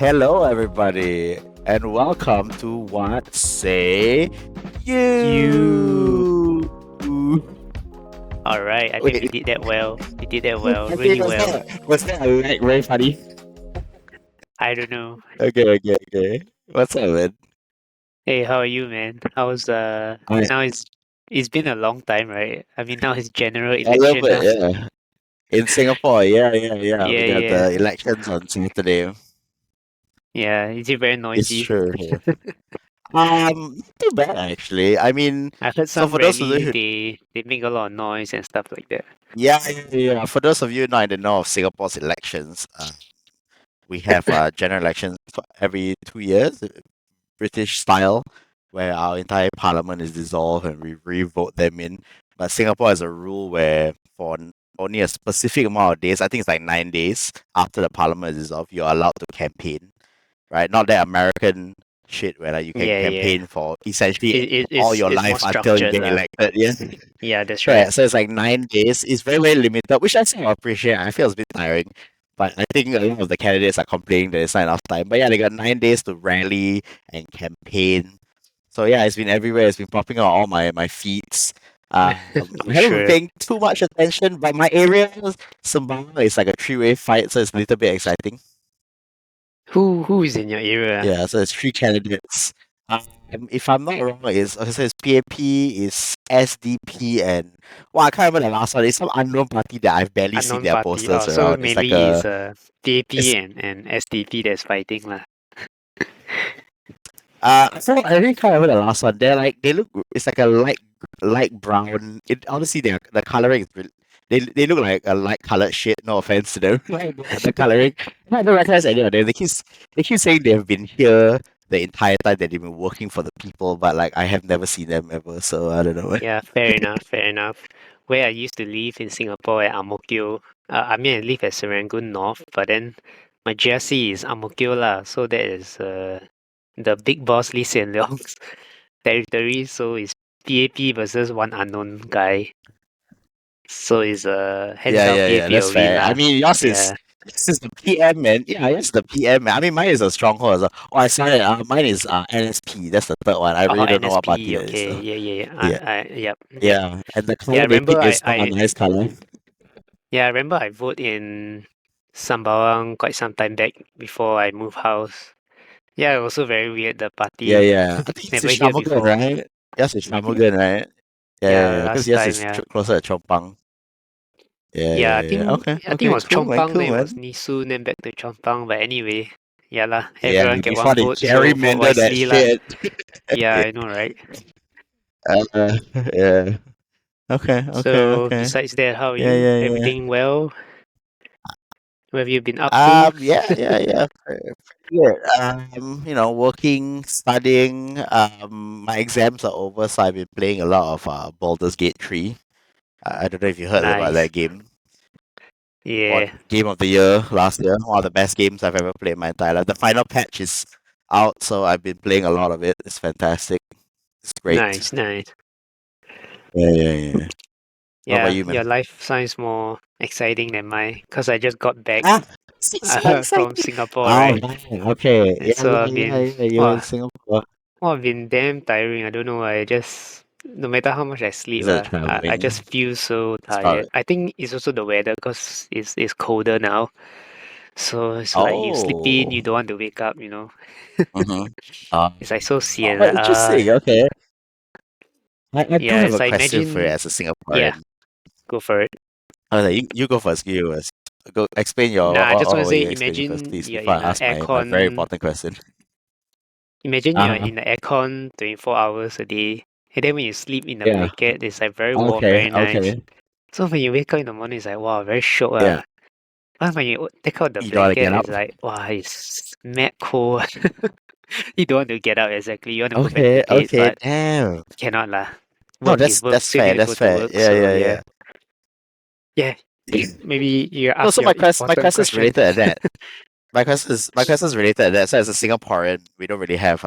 Hello, everybody, and welcome to What Say You. You. All right. I think we Wait, did that well. We did that well. okay, Really well. was that like very funny? I don't know. Okay. What's up, man? Hey, how are you, man? How's I now it's been a long time, right? I mean now it's general a little election bit, now. yeah. In Singapore, yeah. We Yeah, got yeah. the elections on Saturday. Yeah. Is it very It's noisy? true. Yeah. Not too bad actually. I mean, I heard so some for those of you rally who they make a lot of noise and stuff like that. yeah. For those of you not in the know of Singapore's elections, we have general elections every 2 years, British style, where our entire parliament is dissolved and we re-vote them in. But Singapore has a rule where only a specific amount of days, I think it's like 9 days after the parliament is dissolved, you're allowed to campaign, right? Not that American shit where like you can Yeah, yeah. campaign for essentially all It's your it's more life until you structured get lah. elected. Yes. Yeah, that's right. Correct. So it's like 9 days. It's very limited, which I still appreciate. I feel it's a bit tiring. But I think a lot of the candidates are complaining that it's not enough time. But yeah, they got 9 days to rally and campaign. So yeah, it's been everywhere. It's been popping out all my feeds. I haven't been Sure. paying too much attention, but my area, Sembawang, is like a three-way fight, so it's a little bit exciting. Who is in your area? Yeah, so it's three candidates. If I'm not wrong, it's PAP, is SDP, and well, I can't remember the last one. It's some unknown party that I've barely seen Unknown their party. Oh, posters so around. It's like mainly a is PAP it's and SDP that's fighting lah. I really can't remember the last one. They look it's like a light brown. It honestly the coloring is they look like a light colored shit. No offense to them. Like, the coloring. I don't recognize any of them. They keep saying they've been here the entire time that they've been working for the people, but like I have never seen them ever. So I don't know. Yeah, fair enough, fair enough. Where I used to live in Singapore at Ang Mo Kio, I mean I live at Serangoon North, but then my GRC is Ang Mo Kio lah, so that is the big boss Lee Hsien Loong's territory, so it's PAP versus one unknown guy. So it's hands down Yeah. PAP That's will win fair. I lah. mean, yours is Yeah. this is the PM, man. Yeah, yours the PM, man. I mean, mine is a stronghold as well. Oh, I saw it. Mine is NSP. That's the third one. I Oh, really don't know what party NSP, that is okay, though. yeah. Yeah, Yep. and the Yeah, I color they remember pick is not a nice color. I remember I vote in Sembawang quite some time back before I moved house. Yeah, also very weird. The party Yeah. I think it's never hear Shamugan, before. right? Yes, it's Shamugan, right? Yeah, Because last yes, time. it's Yeah, closer to Chompang. yeah. Okay. I think it was Cool, man. Chongpang, Cool, then it was man. Nisu, then back to Chongpang. But anyway, yeah lah. Yeah, Everyone get before one they vote, so vote gerrymander that wisely lah. shit. Yeah, I know, right? Yeah. So Okay. besides that, how are you? Yeah. Everything well? What have you been up to? Yeah. Pretty good. Working, studying. My exams are over, so I've been playing a lot of Baldur's Gate 3. I don't know if you heard about Nice. that game. Yeah, Won Game of the Year last year. One of the best games I've ever played in my entire life. The final patch is out, so I've been playing a lot of it. It's fantastic. It's great. nice. Yeah. What about Yeah, you, your man? life sounds more exciting than mine because I just got back Ah, so from exciting. Singapore, Oh, right? man. Okay. And so I've been, You're in wow, Singapore. I've been damn tiring. I don't know. I just, no matter how much I sleep, Is it I just traveling? feel so It's probably. tired. I think it's also the weather because it's colder now. So it's like you sleep in, you Oh. don't want to wake up. Mm-hmm. It's like so Oh, sian. but interesting. Okay. I do Yeah, have it's a like question for you imagine, as a yeah, Singaporean. go for it. Okay, you go first. You first. Go explain your Nah, I just want what to were say, you explaining first, imagine please, you're before in I a ask my very aircon. important question. Imagine you're Uh in the aircon 24 hours a day, and then when you sleep in the yeah. blanket, it's like very warm, very nice. Okay. So when you wake up in the morning, it's like, wow, very shiok. Yeah. But when you take out the You don't want to get blanket, up. it's like, wow, it's mad cold. You don't want to get out exactly. You want to go back to Okay. bed, but Damn. cannot lah. No, Work is that's work. that's Still need fair. to go That's to fair. work. So yeah, Yeah. yeah. Maybe you No, ask so your my important question is question. related to that. My question is related to that. So as a Singaporean, we don't really have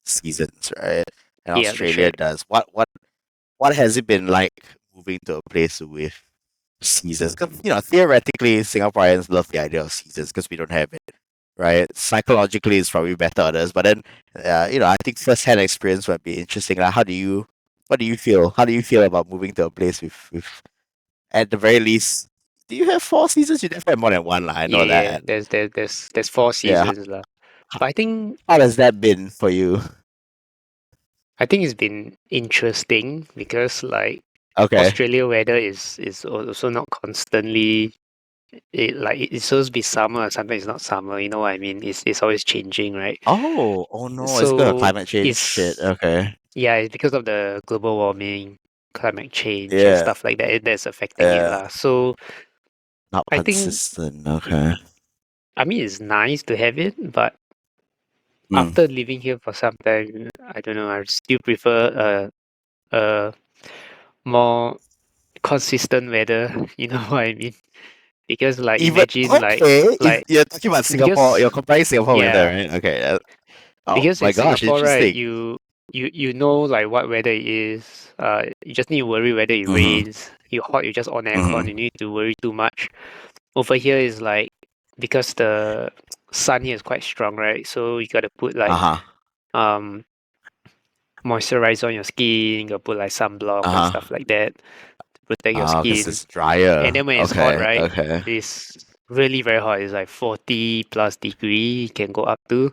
seasons, right? And Yeah, that's Australia right. does. What has it been like moving to a place with seasons? Because theoretically, Singaporeans love the idea of seasons because we don't have it, right? Psychologically, it's probably better on us. But then, I think first-hand experience would be interesting. Like, what do you feel? How do you feel about moving to a place with at the very least? Do you have 4 seasons? You definitely have more than one, lah. I know Yeah, that. there's four Yeah. seasons lah. But How has that been for you? I think it's been interesting because like Okay. Australia weather is also not constantly it's supposed to be summer, sometimes it's not summer, you know what I mean? It's always changing, right? Oh no, it's because of So climate change shit. it's Okay. yeah, it's because of the global warming, climate change and Yeah. stuff like that. That's affecting it Yeah. lah. So Not I think consistent. Okay. I mean it's nice to have it, but Mm. after living here for some time, I don't know, I still prefer a more consistent weather, you know what I mean? Because like Even imagine okay, if like you're talking about Singapore, because you're comparing Singapore weather, yeah, right? Okay. Oh because in my gosh, Singapore, right, interesting. you know like what weather it is. You just need to worry whether it Mm-hmm. rains. You hot, you just on aircon. Mm-hmm. You need to worry too much. Over here is like because the sun here is quite strong, right? So you gotta put like Uh-huh. um moisturizer on your skin. You gotta put like sunblock and Uh-huh. stuff like that to protect your Because skin. it's drier. And then when it's hot, Okay. right, Okay. it's really very hot. It's like 40 plus degree. It can go up to.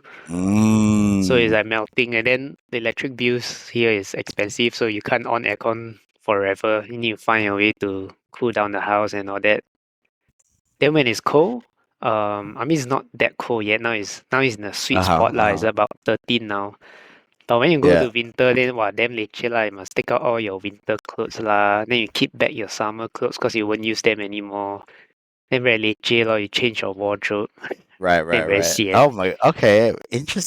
So it's Mm. like melting, and then the electric bills here is expensive, so you can't on aircon forever. You need to find a way to cool down the house and all that. Then when it's cold, I mean it's not that cold yet. Now it's in the sweet Uh-huh. spot lah. It's Uh-huh. about 13 now. But when you go Yeah. to winter, then wow, damn leceh lah. You must take out all your winter clothes lah. Then you keep back your summer clothes because you won't use them anymore. Then very leceh lor. You change your wardrobe. Right, Then right, very right. sian. Oh my, okay.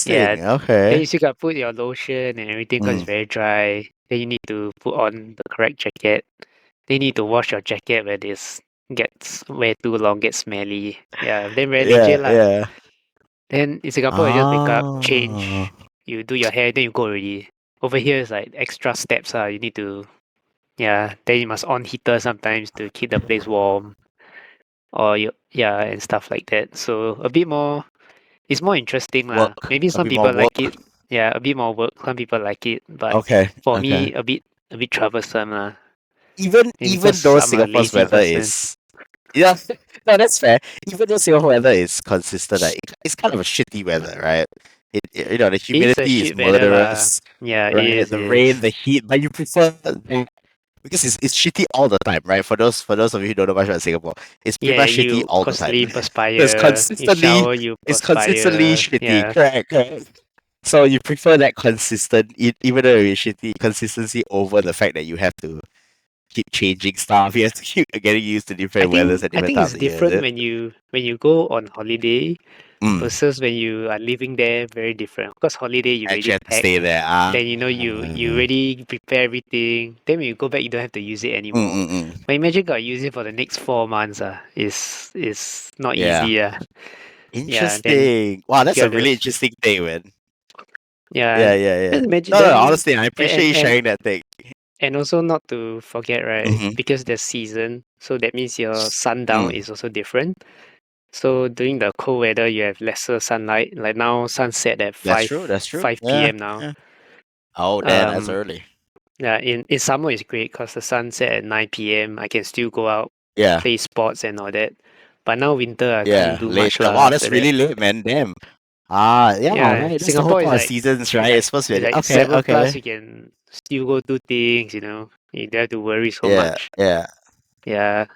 Yeah, Interesting. then Okay. you still got to put your lotion and everything because it's Mm. very dry. Then you need to put on the correct jacket. Then you need to wash your jacket when this gets wear too long, gets smelly. Yeah, then very leceh Yeah, lah. yeah. Then in Singapore, you just wake up, Ah. change, you do your hair, then you go already. Over here is like extra steps. You need to, yeah, then you must on heater sometimes to keep the place warm or yeah, and stuff like that. So a bit more it's more interesting lah. Work. Maybe A some bit more people work. like it. Yeah, a bit more work. Some people like it, but Okay. for Okay. me, a bit troublesome lah. Even Maybe even because though I'm a Singapore's lazy weather person. is yeah, no, that's fair. Even though Singapore weather is consistent, like, it's kind of a shitty weather, right? The It's a humidity is shit weather lah. murderous, Yeah, it right? is. The It rain, is. the heat, but you prefer because it's shitty all the time, right? For those of you who don't know much about Singapore, it's pretty Yeah, much shitty you all the time. constantly So it's perspire. You consistently shower, you it's consistently perspire. shitty, Yeah. correct, correct. So you prefer that consistent, even though it's shitty consistency over the fact that you have to keep changing stuff. You have to keep getting used to I different weathers think at I different think times it's of year. Is different it? when you go on holiday Mm. versus when you are living there. Very different. Because holiday you already Actually, have to pack. stay there. Ah. Then you already prepare everything. Then when you go back, you don't have to use it Mm, anymore. mm, mm. But imagine got to use it for the next 4 months. Is not Yeah. easy. Yeah. Then Interesting. Wow, you that's a got to really interesting thing, man. yeah. Yeah, yeah, yeah. Just imagine No, no, then honestly, I appreciate and you and sharing that thing. and also not to forget right Mm-hmm. because there's season, so that means your sundown Mm. is also different. So during the cold weather, you have lesser sunlight. Like now, sunset at That's 5 true. That's true. 5 Yeah, p.m. now. yeah. Oh, damn, that's Um, early. Yeah, in summer it's great because the sunset at 9 p.m. I can still go out, Yeah, play sports and all that. But now winter I can't yeah. do much Later. lah Wow, after that's that. really late, man. Damn. Ah, yeah, Yeah, right. That's the whole Singapore point of seasons, is right? like It's supposed to it's be like okay, 7 plus. okay. You can still go do things. You don't have to worry so Yeah, much. yeah. Yeah,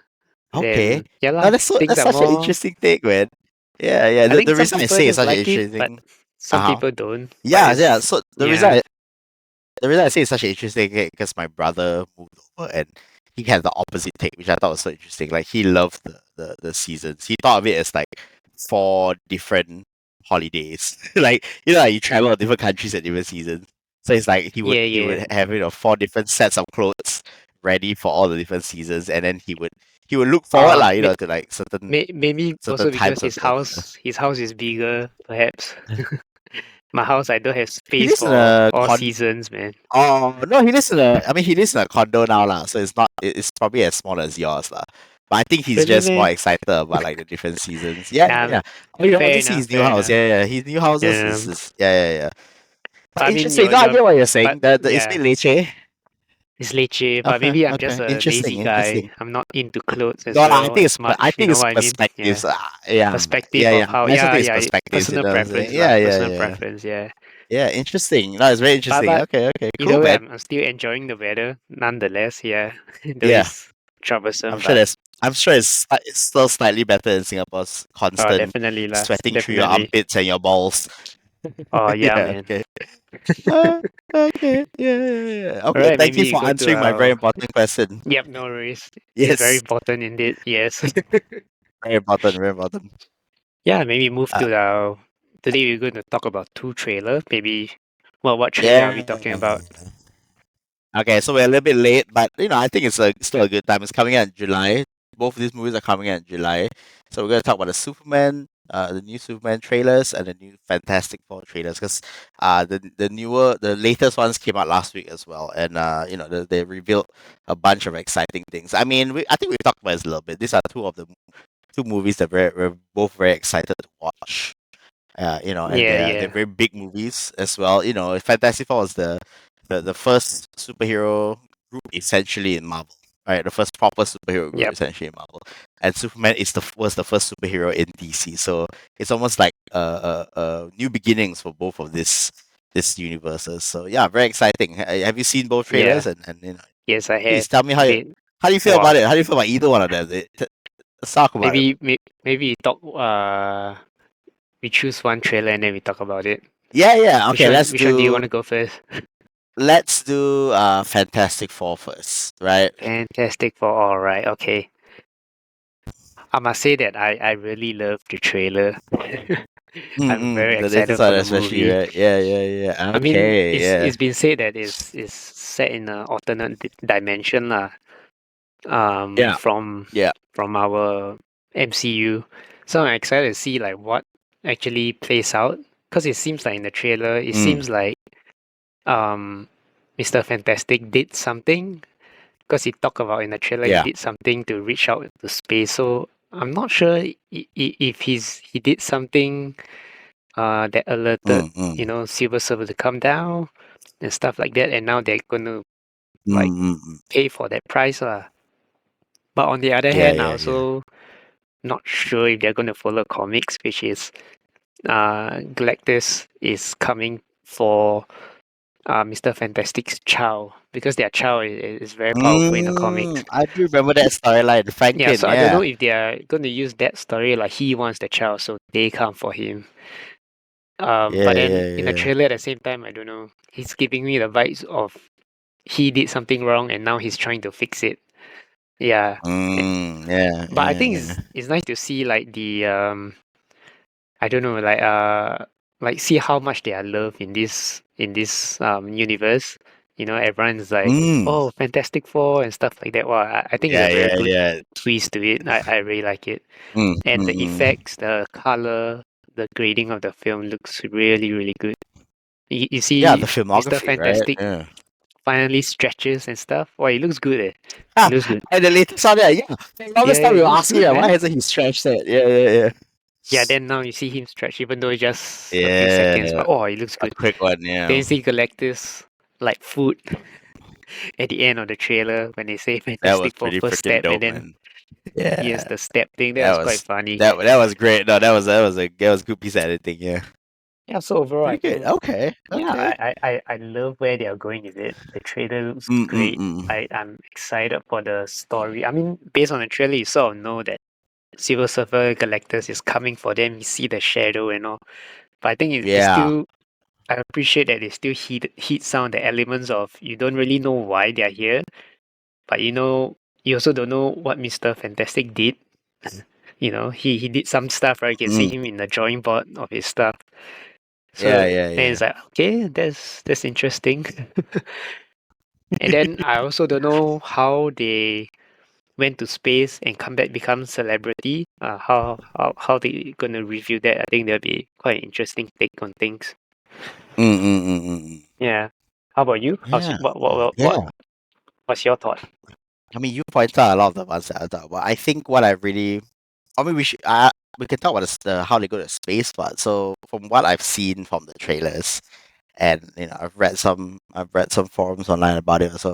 Okay. then yeah No, lah. that's Things are such an more. interesting thing, man. Yeah, yeah. I The, think the some reason I people say it's just such an like it, but interesting some uh-huh. people don't. But Yeah, yeah. it's So yeah, the reason I say it's such an interesting thing because my brother moved over and he had the opposite take, which I thought was so interesting. Like he loved the seasons. He thought of it as like 4 different holidays. Like like you travel to different countries at different seasons. So it's like yeah, he yeah. would have 4 different sets of clothes ready for all the different seasons, and then he would look forward like May, to like certain maybe certain also because times of his the house is bigger, perhaps. My house, I don't have he space lives in for a all con seasons, man. oh no he lives in a I mean he lives in a condo now lah, so it's not it's probably as small as yours lah. But I think he's Really, just more man? excited about like the different seasons. Yeah, yeah, Nah, yeah. Oh, you want fair to see enough, his new fair house? enough. Yeah, yeah. His new houses Yeah, yeah, yeah, yeah. but But I mean, interesting. No, I get what you're but saying. It's a yeah, bit leceh. it's leceh. But Okay, maybe I'm just okay. a lazy Interesting, guy. interesting. I'm not into clothes as No, no, well as I much. You think know it's what I mean? Yeah, perspectives. Yeah, perspective yeah, of yeah. how. I just Yeah, think it's yeah, perspectives. You personal know what I'm saying? preference lah. Yeah, yeah, Personal yeah. preference. Yeah. Yeah, interesting. No, it's very interesting. But Okay, okay. Cool, either way, man. I'm still enjoying the weather nonetheless. Yeah, though Yeah, it's troublesome, I'm sure but there's. I'm sure it's still slightly better in Singapore's constant definitely lah, sweating through your definitely. armpits and your balls. Oh yeah, Yeah. man. Okay. Uh, okay. Yeah, yeah, yeah. All Okay. right, Thank maybe you you for go to answering my very our. important question. Yep, no worries. It's very Yes, important indeed. Yes. very important. Very important. Yeah, maybe move Uh, to our. Today we're going to talk about two trailer. Maybe. Well, what trailer are we yeah. talking about? Okay, so we're a little bit late, but I think it's still a good time. It's coming out in July. Both of these movies are coming out in July. So we're gonna talk about the Superman, the new Superman trailers and the new Fantastic Four trailers, because the latest ones came out last week as well, and they revealed a bunch of exciting things. I mean, I think we talked about this a little bit. These are two of the two movies that we're both very excited to watch. And Yeah, they're yeah. very big movies as well. Fantastic Four was the first superhero group essentially in Marvel, right? The first proper superhero group Yep. essentially in Marvel, and Superman was the first superhero in DC. So it's almost like new beginnings for both of this universes. So yeah, very exciting. Have you seen both Yeah. trailers? And Yes, I have. please tell me They. how do you feel Wow. about it? How do you feel about either one of them? Let's talk about it. Maybe you talk. We choose one trailer and then we talk about it. Yeah, yeah. Okay, Which one do you want to go first? let's do Fantastic Four first, right? Fantastic for all right. Okay. I must say that I really love the trailer. I'm very The latest excited for one the especially, movie. right? Yeah, yeah, yeah. I mean, Okay, yeah. it's been said that it's set in an alternate dimension lah. Yeah, From yeah. our MCU. So I'm excited to see like what actually plays out because it seems like in the trailer, it Mm, seems like um Mr. Fantastic did something because he talked about in the trailer he yeah. did something to reach out to space. So I'm not sure if he did something that alerted Mm, mm, Silver Surfer to come down and stuff like that, and now they're gonna like mm. pay for that price lah. But on the other Yeah, hand, I yeah, yeah. also not sure if they're gonna follow comics, which is Galactus is coming for Mr. Fantastic's child because their child is very powerful in the comics. I do remember that storyline, Yeah, Franklin. so I don't know Yeah, if they are going to use that story like he wants the child, so they come for him. yeah, But then yeah, in the yeah. trailer at the same time, I don't know. He's giving me the vibes of he did something wrong and now he's trying to fix it. Yeah, eh, Yeah, but I yeah, think yeah. it's nice to see like the I don't know like see how much they are loved in this universe. Everyone's like, Mm. oh, Fantastic Four and stuff like that. Well, I think it's Yeah, a very yeah, good yeah. twist to it. I really like it. Mm, And mm, the mm. effects, the color, the grading of the film looks really, really good. You Yeah, the see Mr. filmography, right? Fantastic Yeah. finally stretches and stuff. Wow, it looks good. It Ah, looks good. and the latest one, yeah. The Yeah, longest time we it were looks asking, good, yeah, why man. hasn't he stretched it? Yeah, yeah, yeah. Yeah, then now you see him stretch, even though it's just a few seconds, Yeah, but oh, it looks a good. quick one, Then yeah. you see Galactus like food at the end of the trailer when they say That was Fantastic for pretty first freaking step, and dope, then man. he has Yeah, the step thing. That that was quite was funny. that was great. No, that was a good piece of editing. Yeah, Yeah, so overall, I pretty good. think, Okay, yeah, okay. I love where they are going with it. The trailer looks Mm, mm, great. mm. I'm excited for the story. I mean, based on the trailer, you sort of know that Silver Surfer Galactus is coming for them. You see the shadow and all. But I think it's Yeah. still, I appreciate that they still heat some of the elements of you don't really know why they're here, but you also don't know what Mr. Fantastic did. He did some stuff, right? You can see Mm. him in the drawing board of his stuff. So Yeah, yeah, then yeah. it's like, okay, that's interesting. And then I also don't know how they went to space and come back become celebrity. How they gonna review that? I think that'll be quite an interesting take on things. Mm, mm, mm, mm, mm. Yeah. How about you? How's Yeah, what yeah. what's your thought? I mean, you pointed out a lot of the ones that I thought about. I think what I really, I mean, we can talk about how they go to space part. So from what I've seen from the trailers, and I've read some forums online about it. So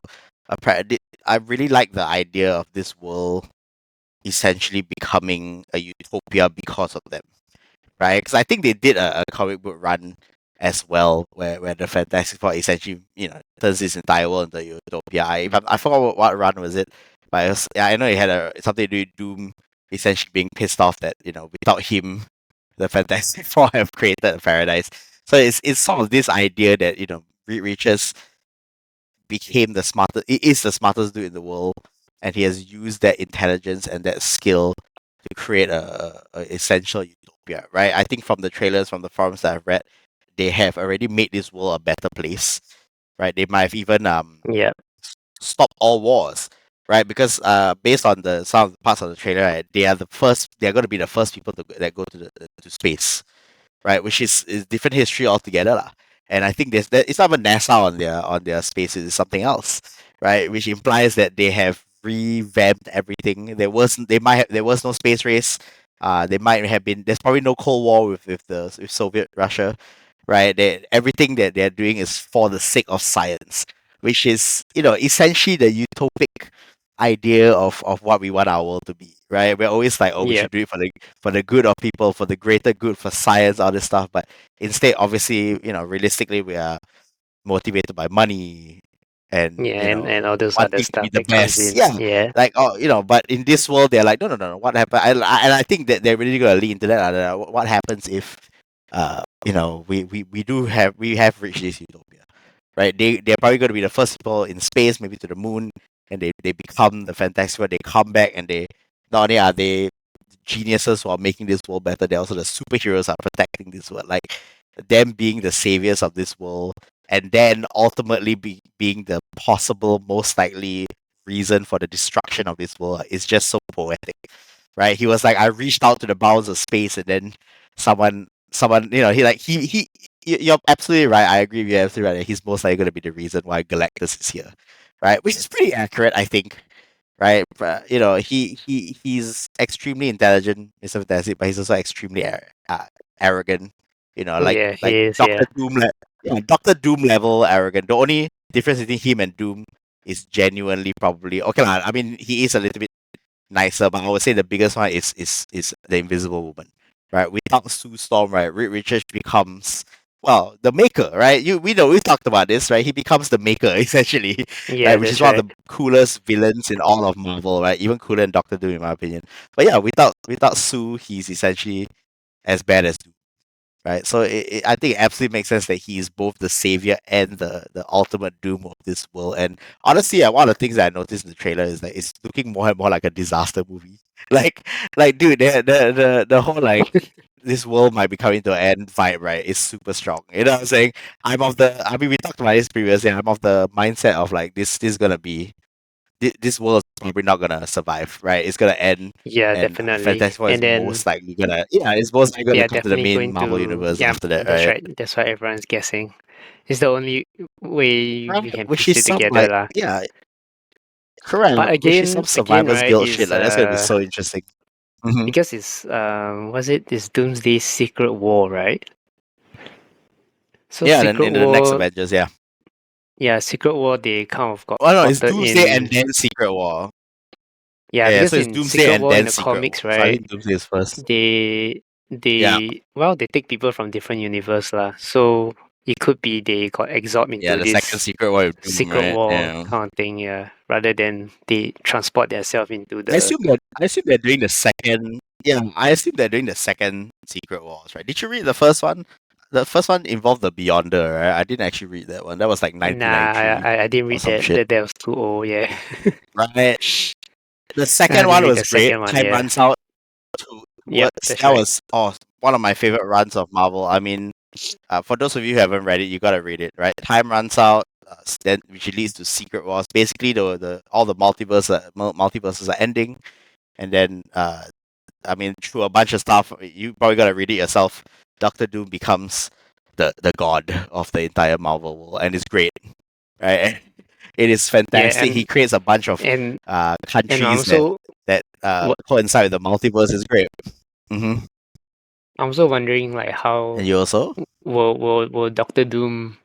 I really like the idea of this world essentially becoming a utopia because of them, right? Because I think they did a comic book run as well, where the Fantastic Four essentially, turns this entire world into a utopia. I forgot what run was it, but yeah, I know it had something to do with Doom essentially being pissed off that without him, the Fantastic Four have created a paradise. So it's sort of this idea that Reed Richards became the smartest. He is the smartest dude in the world, and he has used that intelligence and that skill to create a essential utopia. Right? I think from the trailers, from the forums that I've read, they have already made this world a better place. Right? They might have even Yeah, stopped all wars. Right? Because based on some of the parts of the trailer, right, they are the first. They are going to be the first people that go to space, right? Which is different history altogether, lah. And I think it's not even NASA on their spaces; it's something else, right? Which implies that they have revamped everything. There was no space race. They might have been. There's probably no Cold War with Soviet Russia, right? Everything that they're doing is for the sake of science, which is essentially the utopic idea of what we want our world to be, right? We're always like, oh, we yeah, should do it for the good of people, for the greater good, for science, all this stuff. But instead, obviously, realistically, we are motivated by money and yeah, and all those other wanting to be stuff the that comes best. in. Yeah, Yeah, like but in this world, they're like, no, no, no, no. What happened? And I think that they're really gonna lean into that. What happens if, we have reached this utopia, right? They're probably going to be the first people in space, maybe to the moon, and they become the Fantastic Four. They come back and they not only are they geniuses who are making this world better, they're also the superheroes who are protecting this world. Like them being the saviors of this world, and then ultimately being the possible most likely reason for the destruction of this world is just so poetic, right? He was like, I reached out to the bounds of space, and then someone, you're absolutely right. I agree with you absolutely right. He's most likely going to be the reason why Galactus is here, right? Which is pretty accurate, I think, right? But, he's extremely intelligent, Mr. Fantastic, but he's also extremely arrogant. yeah, Like he is. Doctor Yeah, Doom, Doctor Doom level arrogant. The only difference between him and Doom is genuinely probably okay. Lah, I mean, he is a little bit nicer, but I would say the biggest one is the Invisible Woman, right? Without Sue Storm, right, Reed Richards becomes, well, the Maker, right? We know we talked about this, right? He becomes the Maker essentially, yeah, right? Which is that's one right. of the coolest villains in all of Marvel, right? Even cooler than Doctor Doom, in my opinion. But yeah, without Sue, he's essentially as bad as Doom, right? So I think it absolutely makes sense that he is both the savior and the ultimate doom of this world. And honestly, one of the things that I noticed in the trailer is that it's looking more and more like a disaster movie. Like, dude, the whole like this world might be coming to an end vibe, right? Is super strong. You know what I'm saying? I mean, we talked about this previously. I'm of the mindset of like this is gonna be this world is probably not gonna survive, right? It's gonna end, Yeah, and definitely. Fantastic Four is And then most likely gonna, yeah, it's most likely they gonna are come to the definitely main going Marvel to. universe Yeah, after that, that's right? right. That's what everyone's guessing. It's the only way we Right, can which piece is it some together, like, lah. yeah, correct, But which is some again, survivor's right? guilt shit. Is Like that's gonna be so interesting. Hmm. because it's was it this Doomsday Secret War, right? So Yeah, and then Secret in the next War, Avengers, yeah. yeah, Secret War. They kind of got Oh no, it's plotted Doomsday and in. then Secret War. Yeah, Yeah, because so it's in Doomsday Secret and War in then the Secret War. comics, So I right? think Doomsday is first. They Yeah, they take people from different universe lah. So it could be they got absorbed yeah, into the second this Secret War with Doom, Secret right? War Yeah. kind of thing, yeah. Rather than they transport themselves into I the. assume that I assume they're doing the second. Yeah, I assume they're doing the second Secret Wars, right? Did you read the first one? The first one involved the Beyonder, right? I didn't actually read that one. That was like Nah, 1993 I didn't or read some that. shit, That was too old. Yeah. right? The I second didn't one read was the great. second one. Time Yeah. runs out. Yep, that's That right. was one of my favorite runs of Marvel. I mean, for those of you who haven't read it, you gotta read it, right? Time runs out, then which leads to Secret Wars. Basically, the all the multiverses are ending, and then I mean, through a bunch of stuff, you probably gotta read it yourself. Doctor Doom becomes the god of the entire Marvel world, and it's great, right? It is Yeah, fantastic. He creates a bunch of and and countries also that what coincide with the multiverse. Is great. Hmm. I'm also wondering like And how you also? will Doctor Doom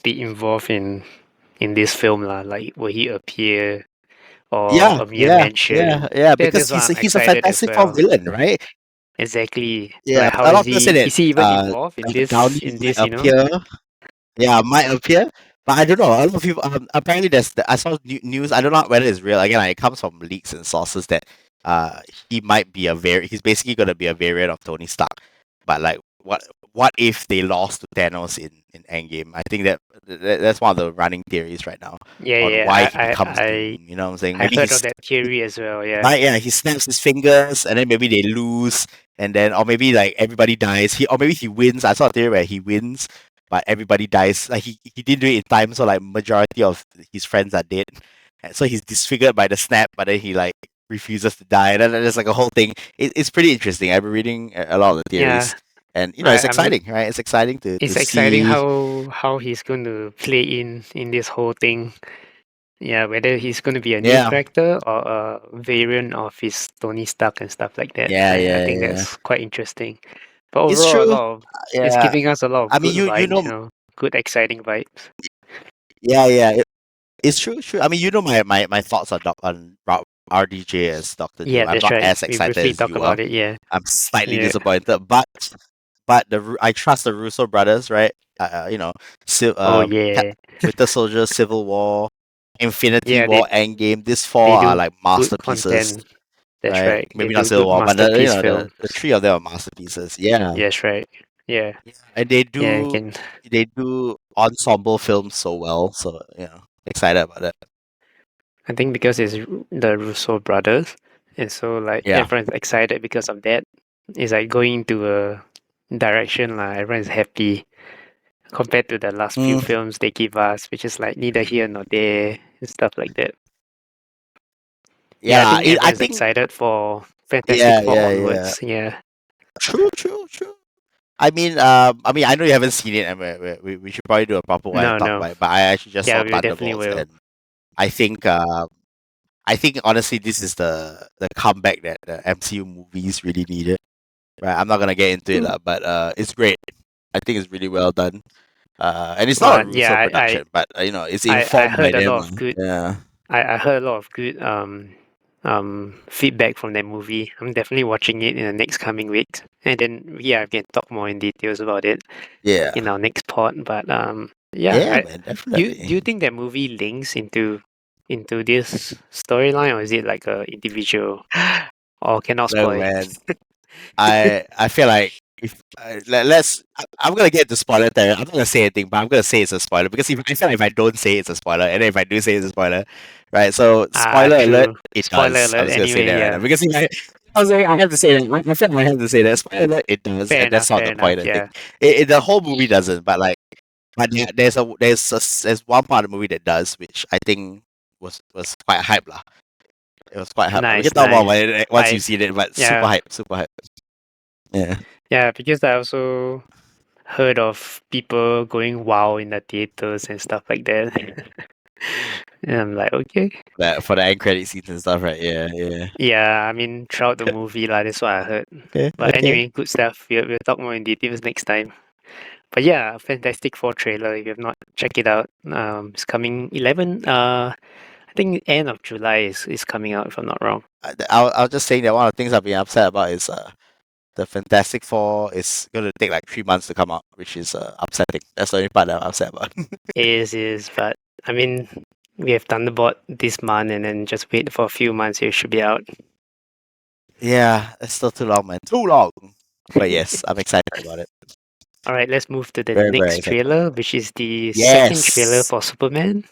be involved in this film lah? Like will he appear or Yeah, a mere yeah, yeah, mention? yeah. Because That's why I'm he's a excited as Fantastic Four well. villain, right? Exactly. Yeah, Like how a lot of people say that is he even involved Downey in might this, you know? appear. Yeah, might appear, but I don't know. A lot of people. Apparently, I saw news. I don't know whether it's real. Again, it comes from leaks and sources that uh he might be a He's basically gonna be a variant of Tony Stark. But like, what if they lost to Thanos in Endgame? I think that's one of the running theories right now Yeah, on yeah. why he becomes Doom. You know what I'm saying? I Maybe heard of he's that theory as well, yeah. right, yeah, he snaps his fingers and then maybe they lose and then or maybe like everybody dies. Or maybe he wins. I saw a theory where he wins, but everybody dies. Like he didn't do it in time, so like majority of his friends are dead. And so he's disfigured by the snap, but then he like refuses to die. And then there's like a whole thing. It's pretty interesting. I've been reading a lot of the Yeah. theories. And it's I mean exciting, right? It's exciting to it's exciting see. how he's going to play in this whole thing. Yeah, whether he's going to be a new Yeah. character or a variant of his Tony Stark and stuff like that. Yeah, I yeah, think yeah. that's quite interesting. But It's overall, true. it's Yeah. giving us a lot I of mean good you vibes, know you know, good exciting vibes. yeah, yeah. It's true, true. I mean, you know my thoughts on RDJ as Doctor Doom. Yeah, I'm that's not right. as We excited briefly as talk you are. about it. Yeah, I'm slightly yeah. disappointed, but I trust the Russo brothers, right? You know, Oh yeah, Winter Soldier, Civil War, Infinity yeah. War, Endgame. These They four are do like good masterpieces, content. That's right? right. They Maybe not do Civil good War, but masterpiece the films. three of them are masterpieces. Yeah, Yes, right. Yeah, yeah. And they yeah. I do can. ensemble films so well. So excited about that. I think because it's the Russo brothers, and so like Yeah. everyone's excited because of that. It's like going to a direction like everyone's happy compared to the last few Mm, films they give us, which is like neither here nor there and stuff like that. yeah, Yeah, I think I everyone's think excited for Fantastic yeah, Four yeah, yeah. onwards. Yeah. True, true, true. I mean, I know you haven't seen it, and we should probably do a proper one and No, talk no. about it. But I actually just Yeah, saw we definitely Thunderbolts, will. and I think uh, I think honestly, this is the comeback that the MCU movies really needed. Right, I'm not gonna get into it, Mm. but it's great. I think it's really well done. And it's not a But yeah, Russo production, but it's I informed by heard a them. lot of good Yeah, I heard a lot of good feedback from that movie. I'm definitely watching it in the next coming weeks. And then yeah, I can talk more in details about it yeah, in our next pod. But yeah, yeah, I man, do you definitely. think that movie links into this storyline, or is it like a individual, or cannot Look, spoil? man, I feel like if I'm gonna get to spoiler territory. I'm not gonna say anything, but I'm gonna say it's a spoiler because I feel like if I don't say it's a spoiler, and then if I do say it's a spoiler, right? So Ah, spoiler alert, true. it Spoiler does. I'm alert. just gonna say Anyway, that right now yeah. because if I was like I have to say that. I feel like I have to say that spoiler alert, it does, Fair and enough. that's not Fair the point. enough. I think Yeah. the whole movie doesn't, but like there's one part of the movie that does, which I think was quite hype lah. It was quite hype. We can Nice. talk more about Nice. it once I you've seen it, but super yeah hype, super hype. Yeah. yeah because I also heard of people going wow in the theaters and stuff like that. And I'm like, okay. That for the end credit scenes and stuff, right? Yeah, yeah. Yeah, I mean, throughout the movie, like, that's what I heard. Okay, But okay. anyway, good stuff. We'll talk more in details next time. But yeah, Fantastic Four trailer. If you have not checked it out, it's coming 11. I think end of July is coming out if I'm not wrong. I was just saying that one of the things I've been upset about is the Fantastic Four is going to take like 3 months to come out, which is upsetting. That's the only part that I'm upset about. Is, but I mean, we have Thunderbolt this month, and then just wait for a few months. It should be out. Yeah, it's still too long, man. Too long. But yes, I'm excited about it. All right, let's move to the Very, very next excited. trailer, which is the second trailer Yes. for Superman.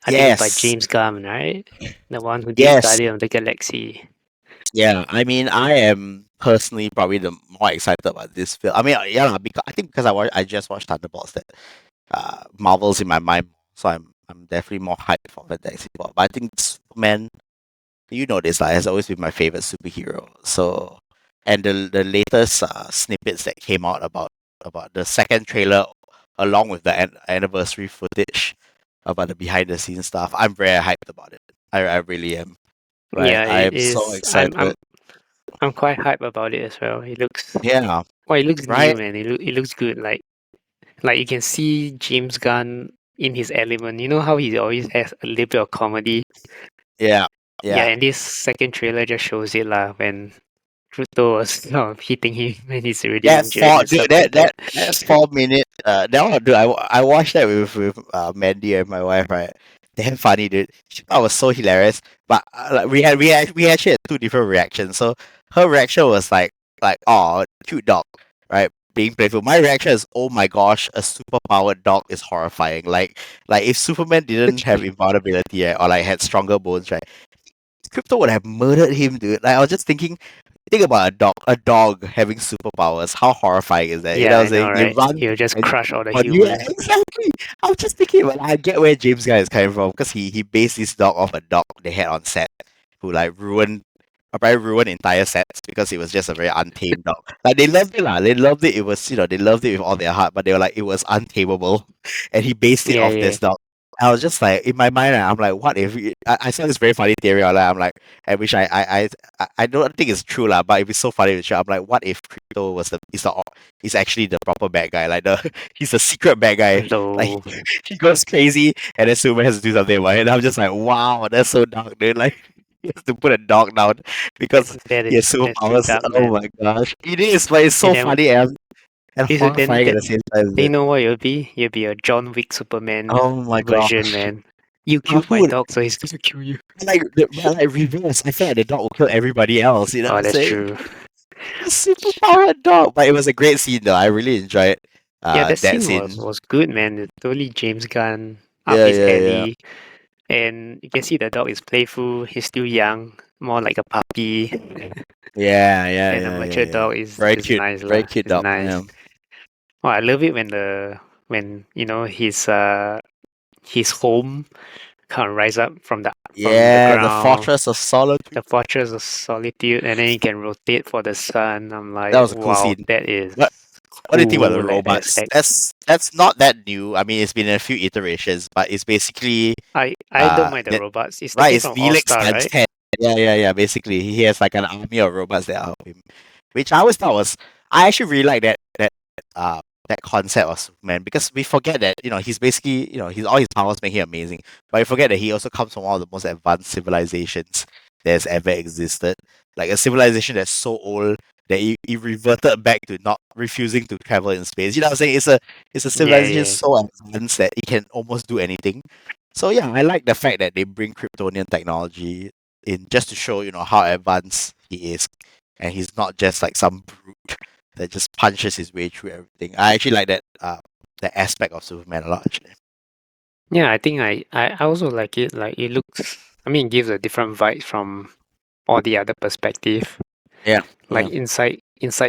I think it's by Yes. James Gunn, right? The one who did Yes. Guardian of the Galaxy. Yeah. I mean, I am personally probably the more excited about this film. I mean, yeah, lah, because I think because I just watched Thunderbolts that Marvel's in my mind, so I'm definitely more hyped for Fantastic Four. But I think Superman, you know this, like, has always been my favorite superhero. So, and the latest snippets that came out about the second trailer, along with the anniversary footage, about the behind the scenes stuff. I'm very hyped about it. I really am. Right, Yeah, I it am so is. I'm excited. I'm I'm quite hyped about it as well. It looks Yeah, it looks right. new, man. It looks good. Like you can see James Gunn in his element. You know how he always has a little bit of comedy. Yeah, Yeah, yeah. and this second trailer just shows it lah when Trudeau was hitting him when he's already That injured four, and dude, stuff like that. that 4 minute, that one, dude, I watched that with Mandy and my wife, right? Damn funny, dude. She thought it was so hilarious, but like we actually had two different reactions. So her reaction was like, oh, cute dog, right? Being playful. My reaction is, oh my gosh, a superpowered dog is horrifying. Like if Superman didn't have invulnerability, right, or like had stronger bones, right? Crypto would have murdered him, dude. Like I was just thinking, think about a dog having superpowers. How horrifying is that? You know Yeah, what I'm I know, saying? They right? run He'll just and crush all the on you. Yeah, humans. exactly. I was just thinking, but I get where James Gunn is coming from because he based this dog off a dog they had on set who like ruined. Probably ruined entire sets because it was just a very untamed dog. Like they loved it, lah. They loved it. It was they loved it with all their heart, but they were like it was untamable, and he based it Yeah, off yeah. this dog. I was just like in my mind, I'm like, what if I saw this very funny theory online. I'm like, I wish I don't think it's true lah, but it'd be so funny to show. I'm like, what if Crypto was is actually the proper bad guy, like the he's the secret bad guy, like Hello. he goes crazy and then Superman has to do something about it. And I'm just like, wow, that's so dark, dude. Like he has to put a dog down because he has That's too superpowers. dark, Oh man. my gosh, it is, but it's And so then funny and is it then horrifying at that the same time. you know what you'll be? You'll be a John Wick Superman Oh my version, gosh. man. You But killed my who dog, so he's gonna kill you. like reverse. I feel like the dog will kill everybody else. You know what Oh, I'm that's saying? true. A superpowered dog, but it was a great scene though. I really enjoyed Yeah, that that scene scene. was good, man. It's totally James Gunn up Yeah, his yeah, yeah, alley, and you can see the dog is playful. He's still young, more like a puppy, yeah, yeah, and a yeah, yeah, mature yeah. dog is nice Very lah. cute It's dog. nice. Yeah, Oh, I love it when his home kind of rise up from the yeah. The ground, Fortress of Solitude. the fortress of solitude, and then he can rotate for the sun. I'm That like, was a cool wow, scene. that is What What do you think about the cool as robots? heck. That's not that new. I mean, it's been in a few iterations, but it's basically I don't mind the that robots. It's right. taken It's from All Felix Star, times right? 10. Yeah, yeah, yeah. Basically, he has like an army of robots that help him, which I always thought was. I actually really like uh that concept of Superman because we forget that he's basically he's all his powers make him amazing, but we forget that he also comes from one of the most advanced civilizations that's ever existed, like a civilization that's so old that he reverted back to not refusing to travel in space. You know what I'm saying? It's a Yeah, civilization yeah, so advanced that it can almost do anything. So yeah, I like the fact that they bring Kryptonian technology in just to show how advanced he is, and he's not just like some brute that just punches his way through everything. I actually like that aspect of Superman a lot. Actually, yeah. I think I also like it. Like it looks. I mean, it gives a different vibe from all the other perspective. yeah, Like yeah, inside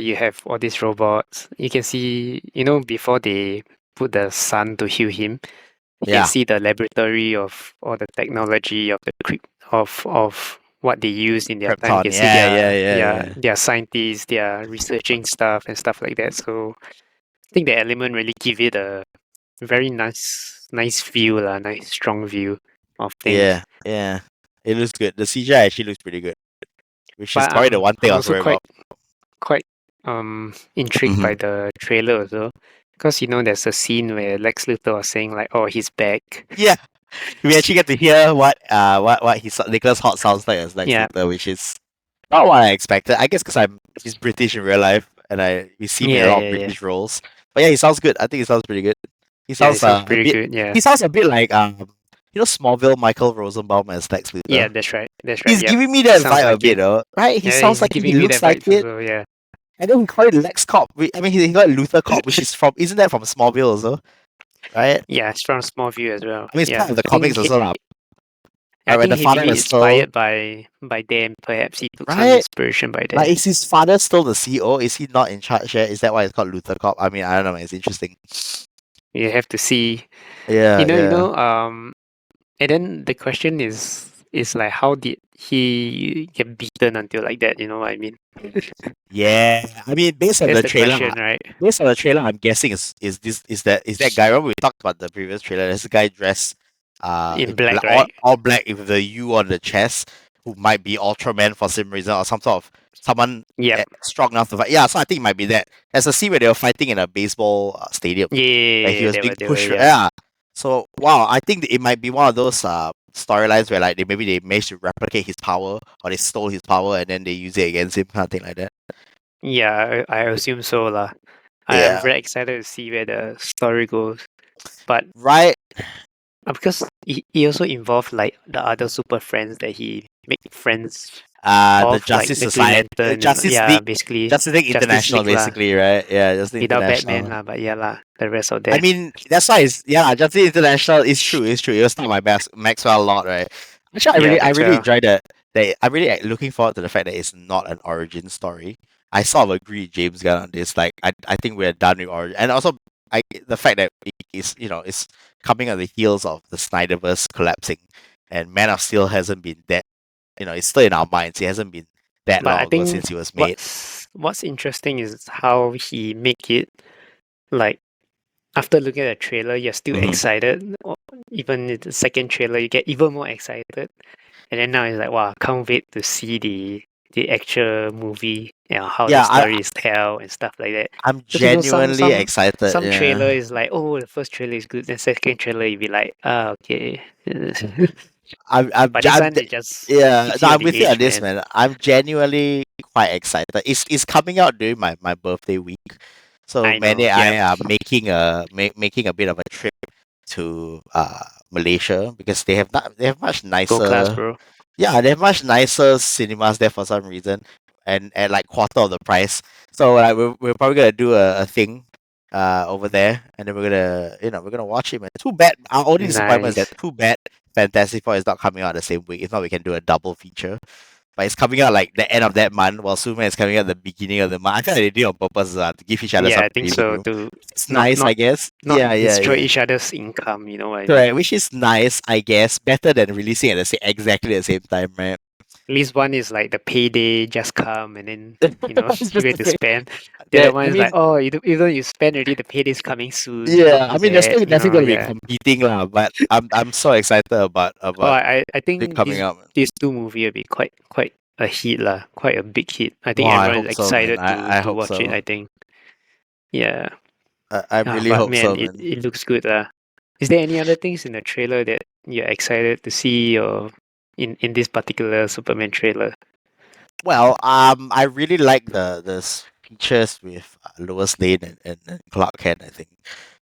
you have all these robots. You can see, before they put the sun to heal him, you can yeah. see the laboratory of all the technology of the of what they use in their time. You Krypton. can see Yeah, yeah, yeah, yeah. their scientists, they are researching stuff and stuff like that. So I think the element really give it a very nice view, lah, nice strong view of things. Yeah, yeah. It looks good. The CGI actually looks pretty good, which is But probably the one thing I'm I was also worried about. quite intrigued Hmm. by the trailer also. Because there's a scene where Lex Luthor was saying like, "Oh, he's back." Yeah, we actually get to hear what Nicholas Hoult sounds like as Lex Yeah, Luthor, which is not what I expected. I guess because he's British in real life, and we see him in a lot of yeah. British roles. But yeah, he sounds good. I think he sounds pretty good. He Yeah, it sounds sounds a pretty bit. good. Yeah, He sounds a bit like Smallville Michael Rosenbaum as Lex yeah. Luthor. That's right. That's right. He's Yep. giving me It that sounds vibe a like bit, it. though, right? He Yeah, sounds he's like he giving me looks that like vibes it, also. Yeah. and then we call it Lex Cop. I mean, he got Luther Cop, which is from isn't that from Smallville also, right? Yeah, it's from Smallville as well. I mean, it's part Yeah, of the I think comics also, lah. I Right, when think the father heavily is still inspired by them. Perhaps he took some right. inspiration by Like, them. is his father still the CEO? Is he not in charge yet? Is that why it's called Luther Cop? I mean, I don't know, man. It's interesting. You have to see. Yeah, You yeah. know. And then the question is like, how did he get beaten until like that? You know what I mean? Yeah. I mean, That's the question, right? based on the trailer, I'm guessing is that guy. Remember we talked about the previous trailer? There's a guy dressed In in black, all, right? all black with the U on the chest, who might be Ultraman for some reason or some sort of someone Yep. strong enough to fight. Yeah, so I think it might be that. There's a scene where they were fighting in a baseball stadium where he Yeah, was being they were, pushed. yeah. Yeah. So wow, I think it might be one of those storylines where like they managed to replicate his power or they stole his power and then they use it against him, kind of thing like that. Yeah, I assume so lah. I am Yeah. very excited to see where the story goes. But Right. because he also involved like the other super friends that he made friends The of, like Justice the Green Society, Lantern and Justice yeah, League, basically Justice League Justice International, League lah. basically, right? Yeah, Justice League Without Batman International. lah, but yeah lah, the rest of I that. mean, that's why it's yeah, Justice International is true. It's true. It was not my best Maxwell a lot, right? Actually, Yeah, I really Maxwell. enjoyed that. That I'm really looking forward to the fact that it's not an origin story. I sort of agree with James Gunn on this. Like, I think we're done with origin, and also the fact that it is it's coming on the heels of the Snyderverse collapsing, and Man of Steel hasn't been that. It's still in our minds. It hasn't been that But long I ago think since it was made. what's interesting is how he make it like after looking at the trailer, you're still Mhm. excited. Even in the second trailer, you get even more excited. And then now it's like, wow, can't wait to see the actual movie, how the Yeah, story is told and stuff like that. I'm Because some genuinely excited. some trailer Yeah. is like, oh, the first trailer is good, then second trailer you be like, okay. But this one they just Yeah, keeps no, you on I'm the with you on edge, this, man. man. I'm genuinely quite excited. It's coming out during my birthday week, so I know, Manny and yeah. I are making a bit of a trip to Malaysia because they have much Gold class, nicer. bro. Yeah, they have much nicer cinemas there for some reason, and at like quarter of the price. So like we're probably gonna do a thing over there, and then we're gonna watch it. Man, too bad. Our only disappointment is that Nice. too bad Fantastic Four is not coming out the same week. If not, we can do a double feature. But it's coming out like the end of that month, while Superman is coming out the beginning of the month. I feel like they did it on purpose to give each other Yeah, some I think breathing so room. to It's not nice, I not guess. not Yeah, yeah, destroy yeah. each other's income, you know what I mean? Correct, which is nice, I guess. Better than releasing at exactly the same time, right? At least one is like the payday just come and then It's you just get the to thing. spend. The other That one I is like, mean, oh, even though you spend already, the payday's coming soon. Don't yeah, I do mean, there's that, still definitely gonna be yeah. competing lah. But I'm so excited Oh, about I it think coming out. these two movie will be quite a hit lah, quite a big hit. I think Wow, I everyone is hope so, man. excited I to hope watch it. so. I think, yeah. I really But hope man, so, man. it looks good lah. Is there any other things in the trailer that you're excited to see or in this particular Superman trailer? Well, I really like the features with Lois Lane and Clark Kent. I think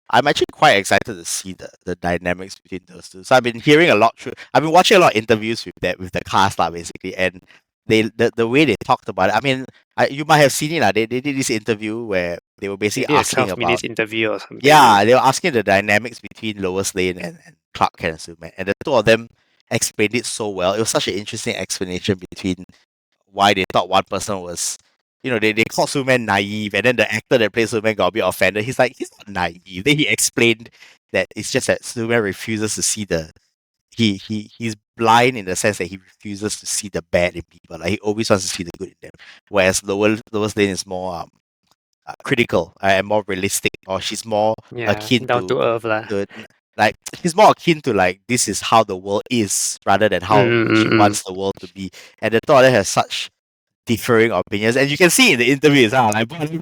I'm actually quite excited to see the dynamics between those two. So I've been hearing a lot through. I've been watching a lot of interviews with the cast lah, basically, and the way they talked about it. I mean, you might have seen it lah. They did this interview where they were They basically did a asking 12 about minutes interview or something, yeah, they were asking the dynamics between Lois Lane and Clark Kent and Superman, and the two of them explained it so well. It was such an interesting explanation between why they thought one person was, they called Superman naive, and then the actor that plays Superman got a bit offended. He's like, he's not naive. Then he explained that it's just that Superman refuses to see he's blind in the sense that he refuses to see the bad in people. Like he always wants to see the good in them. Whereas Lois Lane is more critical and more realistic, or she's more yeah, akin down to earth lah. to like she's more akin to like this is how the world is rather than how she Mm-mm-mm. wants the world to be. And the two of them have such differing opinions, and you can see in the interviews, like one of them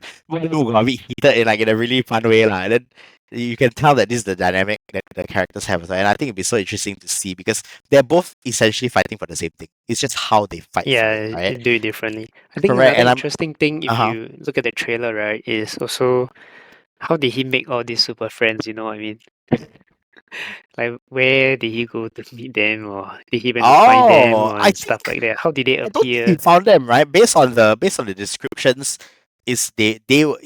got a bit heated in a really fun way, and then you can tell that this is the dynamic that the characters have, and I think it'd be so interesting to see because they're both essentially fighting for the same thing. It's just how they fight for it, Yeah, right? it do it differently. I think Correct, another and I'm interesting thing, uh if huh. you look at the trailer, right, is also how did he make all these super friends? You know what I mean? Like, where did he go to meet them, or did he went to find them, Oh, or and stuff like that? How did they I don't think he appear? found them right based on the descriptions. Is they were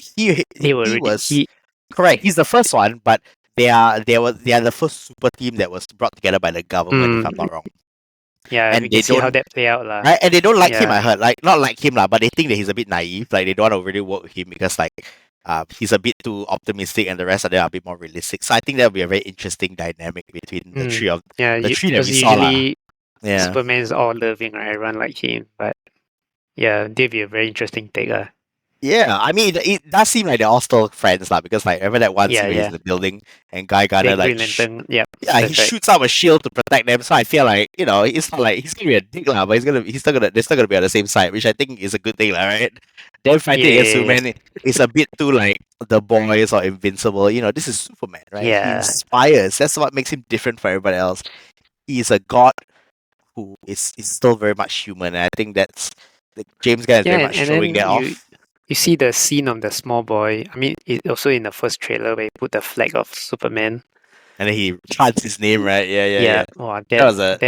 They were he already was correct. He's the first one, but they are the first super team that was brought together by the government, if I'm mm, not wrong. yeah, we And can they see how don't that play out lah. right, and they don't like him. I Yeah, heard like not like him lah, but they think that he's a bit naive. Like they don't want to really work with him because like he's a bit too optimistic, and the rest of them are a bit more realistic. So I think that'll be a very interesting dynamic between yeah, the three that because we saw lah. usually Yeah. Superman's all loving, right? Everyone like him, but yeah, they'd be a very interesting take. Yeah, I mean, it does seem like they're all still friends, lah. Because like, remember that one Yeah, scene where he's yeah. in the building and Guy Gardner Then like, Green Lantern. Yep, yeah, he that's right. shoots out a shield to protect them. So I feel like, it's not like he's gonna be a dick, lah, but they're still gonna be on the same side, which I think is a good thing, lah, right? Them Yeah, fighting against yeah, yeah. Superman is a bit too like the boys or invincible. This is Superman, right? He Yeah. inspires. That's what makes him different from everybody else. He is a god who is still very much human, and I think that's like, James Gunn is Yeah, very and, much and showing then that off. you see the scene of the small boy. I mean, it also in the first trailer where he put the flag of Superman. And then he chants his name, right? Yeah, yeah, Yeah, yeah. wow, That that was a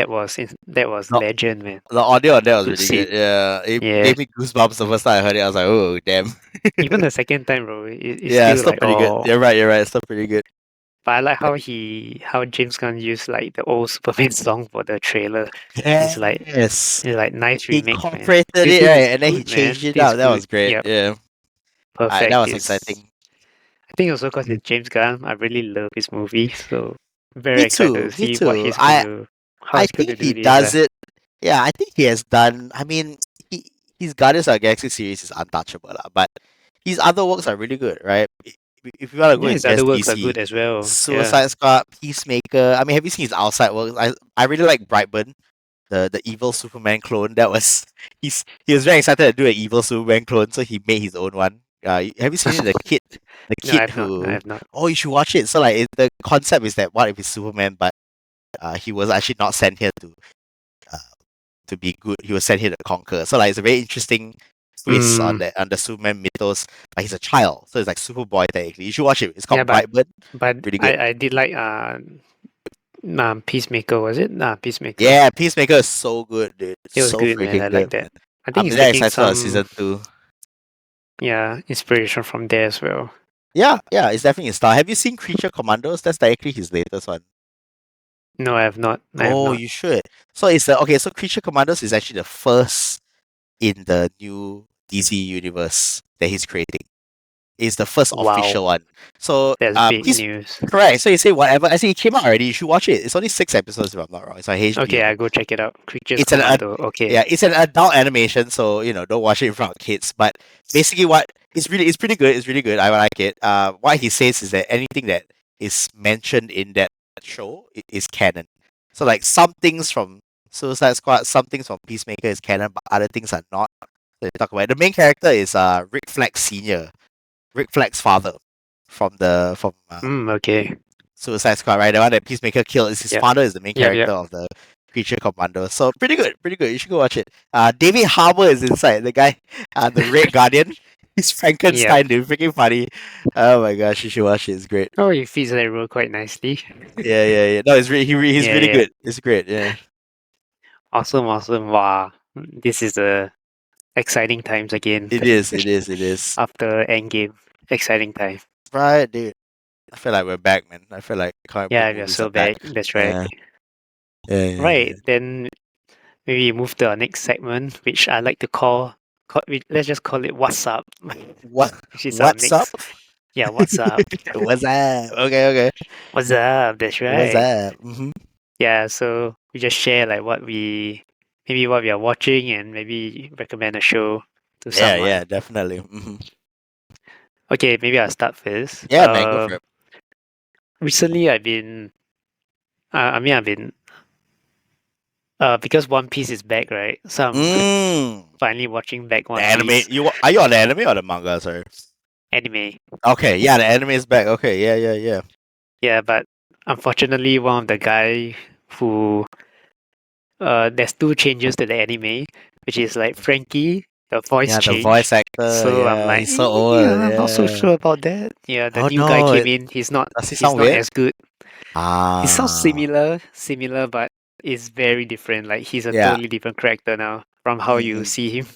that was the, legend, man. the audio on that was Good really good. scene. Yeah, it Yeah. gave me goosebumps the first time I heard it. I was like, oh damn. Even the second time, bro, it's Yeah, it's still still like, pretty good. oh. You're right. You're right. It's still pretty good. But I like how James Gunn used like the old Superman song for the trailer. It's like Yes, it's like nice he remix, man. incorporated This it this right, is and then he good, changed man. it This is up. That good. was great. Yep, Yeah, that perfect. was It's exciting. I think also because it's James Gunn, I really love his movie, so very Me excited to too. Me see what too. he's gonna how I he's gonna think he do this. does it. Yeah, I think he has done. I mean, his Guardians of the Galaxy series is untouchable, lah. But his other works are really good, right? If you want to go Yeah, in his other just works are DC, good as well. Yeah. Suicide Squad, Peacemaker. I mean, have you seen his outside works? I really like Brightburn, the evil Superman clone. That was he was very excited to do an evil Superman clone, so he made his own one. Have you seen it? The No, I kid have not. I who. have not. Oh, you should watch it. So like, the concept is that what if it's Superman, but he was actually not sent here uh, to be good. He was sent here to conquer. So like, it's a very interesting twist on Mm, the Superman mythos. But he's a child, so it's like Superboy technically. You should watch it. It's yeah, called Brightburn. but Really good. I did like Peacemaker, was it? Peacemaker. Yeah, Peacemaker is so good, dude. It's It was so good, man. I freaking like good, that. man. I think I'm he's very taking excited for some season 2. inspiration from there as well. Yeah, yeah, it's definitely a star. Have you seen Creature Commandos? That's actually his latest one. No, I have not. I have Oh, not. you should. So it's okay. So Creature Commandos is actually the first in the new DC universe that he's creating. Is the first official Wow, one. So that's big please, news. correct. So you say whatever. I say it came out already. You should watch it. It's only 6 episodes if I'm not wrong. It's on Okay, HBO. I go check it out. Creatures It's an Commando. Okay. yeah, it's an adult animation, so don't watch it in front of kids. But basically, what it's pretty good. It's really good. I like it. What he says is that anything that is mentioned in that show is canon. So like some things from Suicide Squad, some things from Peacemaker is canon, but other things are not. So they talk about it. The main character is Rick Flag Senior, Rick Flag's father from Okay. Suicide Squad, right? The one that Peacemaker killed is his Yep. father is the main Yep. Yep. character of the Creature Commando. So pretty good, pretty good. You should go watch it. David Harbour is inside. The guy, the Red Guardian. He's Yep. Frankenstein, dude. Freaking funny. Oh my gosh, you should watch it. It's great. Oh, he fits that role quite nicely. Yeah, yeah, yeah. No, he's Yeah. really Yeah. good. It's great. Yeah. Awesome. Awesome. Wow. This is exciting times again It is. It is. It is. after Endgame. Exciting time. Right, dude. I feel like we're back, man. I feel like comic book Yeah, we are movies are so back. back. That's right. Yeah. Yeah. Yeah. Right. Yeah. Then maybe move to our next segment, which I like to let's just call it "What's Up," What? which is our What's up? next. Yeah, what's up? What's up? Okay. Okay. What's up? That's What's right. up? Mm-hmm. Yeah, so we just share like what we are watching and maybe recommend a show to Yeah, someone. yeah, definitely. Okay, maybe I'll start first. Yeah, man, go for it. Recently I've been because One Piece is back, right? So I'm finally watching back The One anime. Piece Are you on the anime or the manga? Sorry. anime. Okay, yeah, the anime is back. Okay, yeah, yeah, yeah. Yeah, but unfortunately, one of the guy who there's two changes to the anime, which is like Frankie, the voice Yeah, the change. voice actor. So I'm Yeah, like, he's so old. yeah, I'm not so Yeah. sure about that. Yeah, the Oh new guy no, came in. does he He's sound not weird? as good. It sounds Ah, similar, but it's very different. Like he's a yeah. totally different character now from how you Mm, see him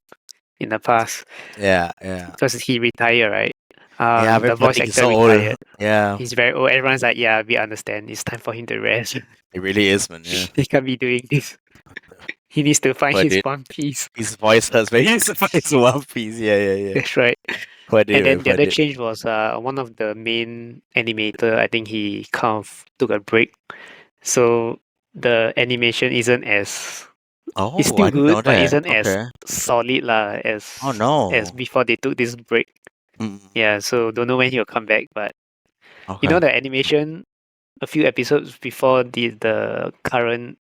in the past. yeah, yeah, Because he retired, right? yeah. The Everybody voice think he's actor so retired. old. Yeah, He's very old. Everyone's like, yeah, we understand. It's time for him to rest. it really is, man. Yeah. He can't be doing this. He needs to find But his One Piece. his voice hurts, but he's his One Piece. Yeah, yeah, yeah. That's right. What And did then it? the What other did? change was one of the main animator. I think he kind of took a break, so the animation isn't as It's Oh, still I didn't good, know but that. isn't as Okay. solid lah Oh as no. before they took this break. Mm, Yeah, so don't know when he'll come back, but you okay. know the animation a few episodes before the current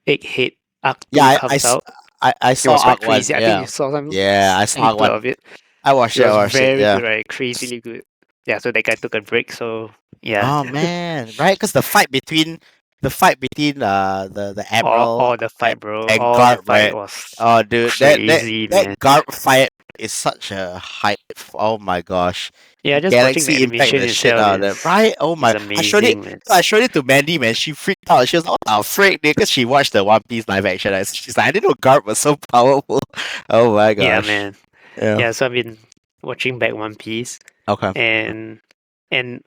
Egghead Arc Yeah, 2 comes out, I it saw was Arc quite One. crazy. I think Yeah. you saw some Yeah, I saw Arc snippet One. of it. I watched It it. I was watched it. very Yeah. good, right? Crazily good. Yeah, so that guy took a break, so yeah. Oh man, right? Because the admiral All the fight, bro. and All the Garp, fight right? was Oh dude, crazy, man. that Garp fight is such a hype. Oh my gosh, Yeah, just watching the Galaxy Impact animation the shit itself out of that, right? Oh is my, amazing, man. I showed it to Mandy, man. She freaked out. She was like, "Oh, freak," because she watched the One Piece live action. And she's like, "I didn't know Garp was so powerful." Oh my Yeah, gosh. man. Yeah. Yeah, so I've been watching back One Piece Okay. and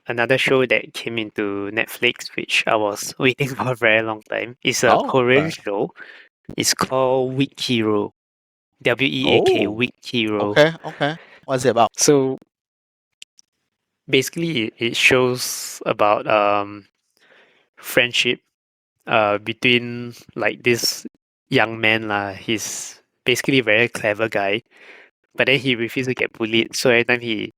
another show that came into Netflix, which I was waiting for a very long time, is a Oh. Korean Okay. show. It's called Weak Hero. WEAK, Oh. Weak Hero. Okay. Okay. What's it about? So basically it shows about friendship between like this young man lah. He's basically a very clever guy, but then he refuses to get bullied. So every time he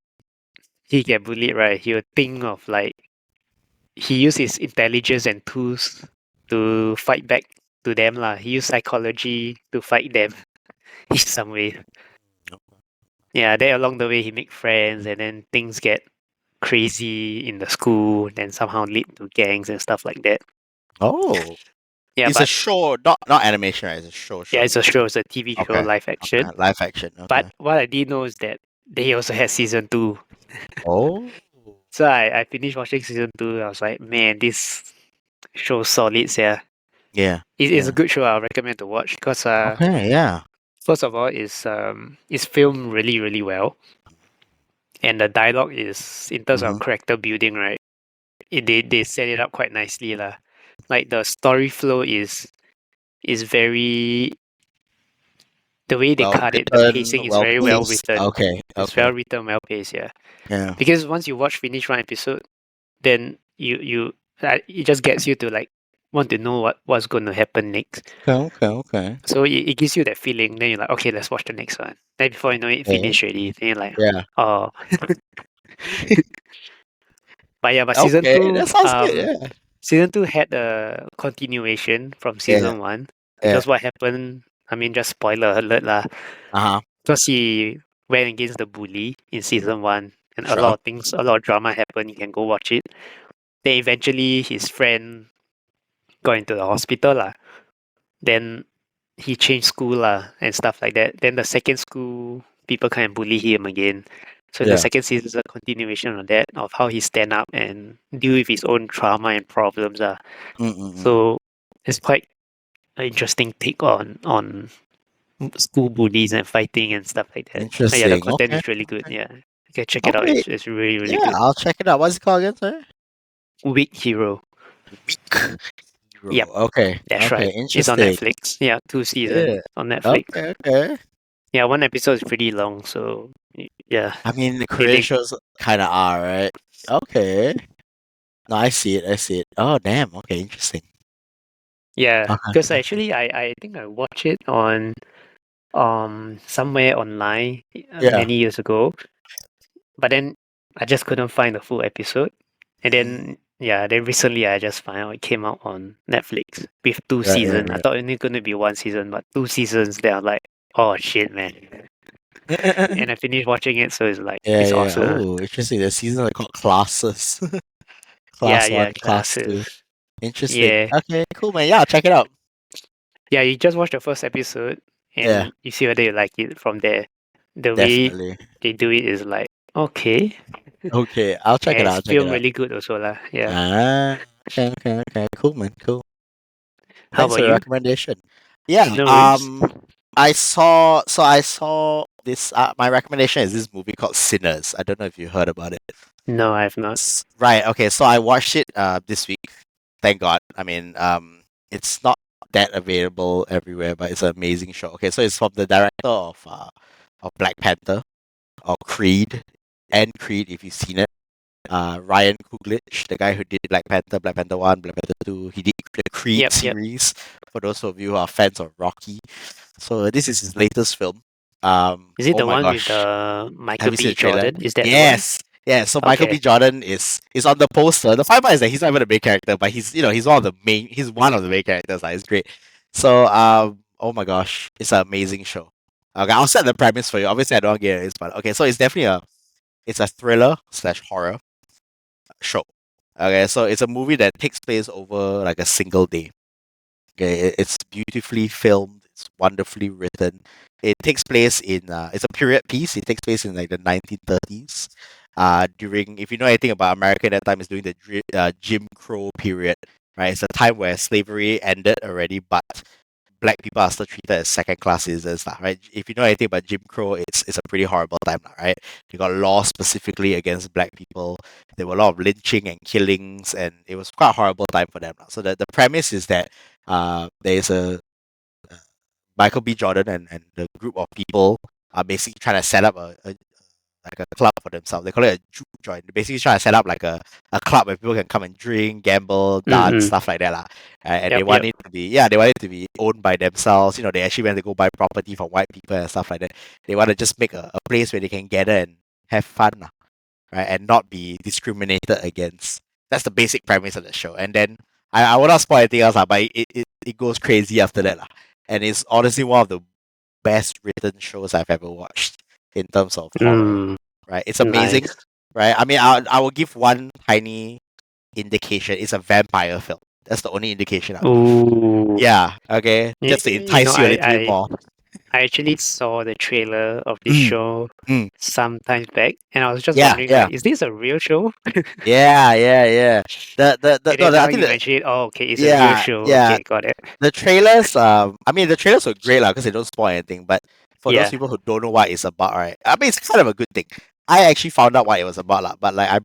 get bullied, right, he will think of like he use his intelligence and tools to fight back to them lah. He use psychology to fight them in some way. Yeah, then along the way he make friends and then things get crazy in the school, then somehow lead to gangs and stuff like that. Oh. Yeah, It's a but show, not animation, right? It's a yeah, show. it's a show, it's a TV show, Okay. live Okay. action. Live action. But Okay. what I didn't know is that they also had season two. Oh. So I finished watching season two. I was like, man, this show solid, yeah. Yeah. It's a Yeah. good show. I recommend to watch because Okay. Yeah. first of all, it's filmed really really well, and the dialogue is in terms of Mm-hmm. character building, right? They set it up quite nicely lah. Like the story flow is very the way they Well cut it, the written, pacing is well very well paced. written. Okay. It's Okay. well written, well paced, yeah. Yeah. Because once you finish one episode, then it just gets you to like want to know what's going to happen next. Okay. Okay. Okay. So it gives you that feeling. Then you're like, okay, let's watch the next one. Then before you know it, Okay. finish already. Then you're like, Yeah. oh. But yeah, but Okay. That sounds good. Yeah. season two had a continuation from Yeah. season one Yeah. because what happened. I mean, just spoiler alert lah. Uh huh. Because he went against the bully in season one, and a Sure. lot of things, a lot of drama happened. You can go watch it. Then eventually his friend got into the hospital lah. Then he changed school lah and stuff like that. Then the second school people kind of bully him again. So the Yeah. second season is a continuation of that, of how he stand up and deal with his own trauma and problems. Mm-mm. So it's quite an interesting take on school bullies and fighting and stuff like that. But yeah, the Interesting. content Okay. is really good. Okay. Yeah, you can check it out. Okay. It's really really Yeah. good. I'll check it out. What's it called again? Sorry. Weak Hero. Weak Yep, Hero. Okay. that's Okay. right. It's on Interesting. Netflix. Yeah, 2 seasons Yeah. on Netflix. Okay. Okay. Yeah, one episode is pretty long, so yeah. I mean, the They Korean make shows kind of are, right? Okay. No, I see it. I see it. Oh, damn. Okay, interesting. yeah, Okay. because actually I think I watched it on somewhere online Yeah. many years ago, but then I just couldn't find the full episode. And Mm, then yeah, then recently I just found out it came out on Netflix with two right, seasons. I thought only gonna be one season, but 2 seasons. Then I'm like, oh shit, man! right. And I finished watching it, so it's like Yeah, it's yeah. awesome. Oh, interesting. The seasons are called classes. Yeah, Class one, yeah, class two. classes. Interesting. Yeah, Okay, cool, man. Yeah, I'll check it out. yeah. You just watch the first episode, Yeah, and you see whether you like it from there. The way definitely. they do it is like okay, Okay, I'll check it and out. it's I'll check it filmed out. really good also lah. Yeah. Ah, okay, okay, okay. Cool, man. Cool. How Thanks about for the you? recommendation. Yeah. No worries. I saw this. My recommendation is this movie called Sinners. I don't know if you heard about it. No, I have not. Right. Okay. So I watched it this week. Thank God. I mean, it's not that available everywhere, but it's an amazing show. Okay, so it's from the director of Black Panther or Creed, and Creed if you've seen it. Ryan Cooglich, the guy who did Black Panther, Black Panther 1, Black Panther 2. He did the Creed Yep. series, for those of you who are fans of Rocky. So this is his latest film. Is it Oh the my one with gosh. Michael Have you seen B. the trailer? Jordan? Is that the one? Yes. Yeah, so Michael B. Okay. Jordan is on the poster. The funny part is that he's not even the main character, but he's one of the main characters. Like, it's great. So oh my gosh, it's an amazing show. Okay, I'll set the premise for you. Obviously I don't get it, but okay, so it's definitely a thriller slash horror show. Okay, so it's a movie that takes place over like a single day. Okay, it's beautifully filmed. It's wonderfully written. It takes place in it's a period piece. It takes place in like the 1930s. During, if you know anything about America at that time, it's during the Jim Crow period, right? It's a time where slavery ended already, but black people are still treated as second class citizens, lah, right? If you know anything about Jim Crow, it's a pretty horrible time, lah, right? You got laws specifically against black people. There were a lot of lynching and killings, and it was quite a horrible time for them, lah. So the premise is that there is a Michael B. Jordan and the group of people are basically trying to set up a like a club for themselves. They call it a juke joint. They basically try to set up like a club where people can come and drink, gamble, dance, Mm-hmm. stuff like that, lah. And they Yep. want Yep. it to be, yeah, they want it to be owned by themselves. You know, they actually went to go buy property from white people and stuff like that. They want to just make a place where they can gather and have fun, lah, right? And not be discriminated against. That's the basic premise of the show. And then I will not spoil anything else, but it goes crazy after that, lah. And it's honestly one of the best written shows I've ever watched in terms of horror. Mm, Right? It's amazing. nice. Right? I mean, I will give one tiny indication. It's a vampire film. That's the only indication I'll give. Ooh. Yeah. Okay. You, Just to you know, entice you a little bit more. I actually saw the trailer of this Mm, show mm. sometimes back, and I was just Yeah. wondering, Yeah. like, is this a real show? Yeah. Yeah. Yeah. And No. then now I think you that. mention it. Oh, okay, it's a real Yeah. show. Yeah. Okay, got it. The trailers, I mean, the trailers were great, because they don't spoil anything. But for those Yeah. people who don't know what it's about, right? I mean, it's kind of a good thing. I actually found out what it was about, lah. But like, I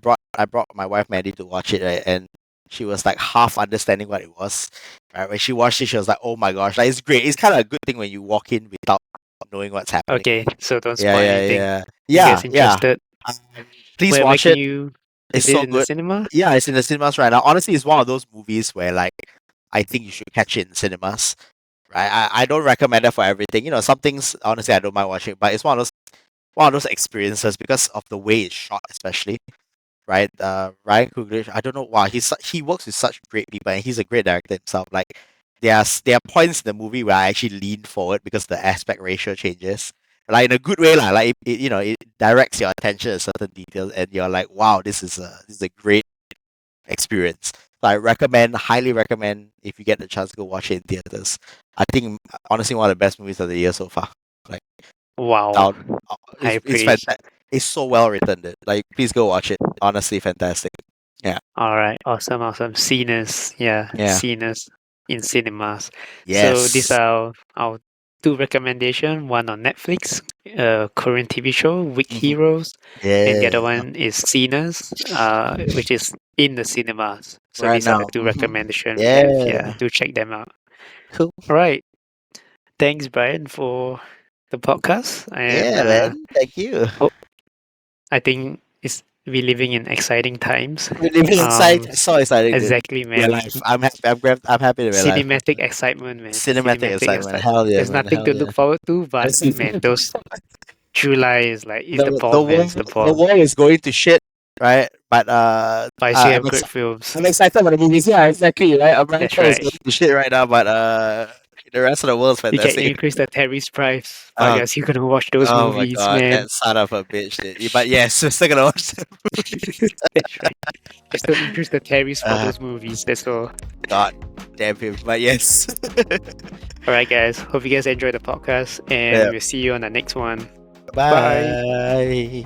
brought my wife Maddie to watch it, right? And she was like half understanding what it was, right? When she watched it, she was like, "Oh my gosh, like, it's great." It's kind of a good thing when you walk in without knowing what's happening. Okay, so don't Yeah, spoil yeah, anything. yeah, You guys yeah, yeah. interested? Um, Please Where watch can it. you? It's Is it so in the good. cinema? Yeah, it's in the cinemas right now. Honestly, it's one of those movies where, like, I think you should catch it in cinemas. Right? I don't recommend it for everything. You know, some things honestly I don't mind watching, but it's one of those experiences because of the way it's shot, especially. Right? Ryan Coogler, I don't know why he works with such great people, and he's a great director himself. Like, there are points in the movie where I actually lean forward because the aspect ratio changes. Like, in a good way, lah. Like, it directs your attention to certain details, and you're like, wow, this is a great experience. So I highly recommend, if you get the chance to go watch it in theaters. I think honestly one of the best movies of the year so far. Like, Wow, down, high it's praise. fantastic. It's so well written. That, like, please go watch it. Honestly, fantastic. Yeah. All right, awesome, awesome. Sinners, yeah, Yeah. Sinners in cinemas. So these Yes. are our two recommendations. One on Netflix, Korean TV show, Weak Mhm. Heroes, and the other Yeah. one is Sinners, which is in the cinemas. So Right these are the now. two recommendations we have. Yeah, Yeah. do check them out. Cool. All right, thanks, Brian, for the podcast, and Yeah, man. Thank you. I think we're living in exciting times. We're living inside. So exciting to Exactly, be man. alive. I'm happy to be alive. Cinematic excitement, man. Cinematic Cinematic excitement. excitement. Hell yeah, There's man. nothing Hell to yeah. look forward to, but man, those July is the the bomb, man. world It's the the bomb. world is going to shit, right? But But I still I'm have great films. excited about the movies. Yeah, exactly. Right, That's America is right. going to shit right now, but the rest of the world's You can fantastic. increase the tariff price, but Oh, you're still gonna watch those oh my movies, god, man. that son of a bitch! But yes, we're still gonna watch them. That's right. Just don't increase the tariffs for Uh, those movies. That's all. God damn him! But yes. All right, guys. Hope you guys enjoyed the podcast, and Yeah. we'll see you on the next one. Bye. Bye.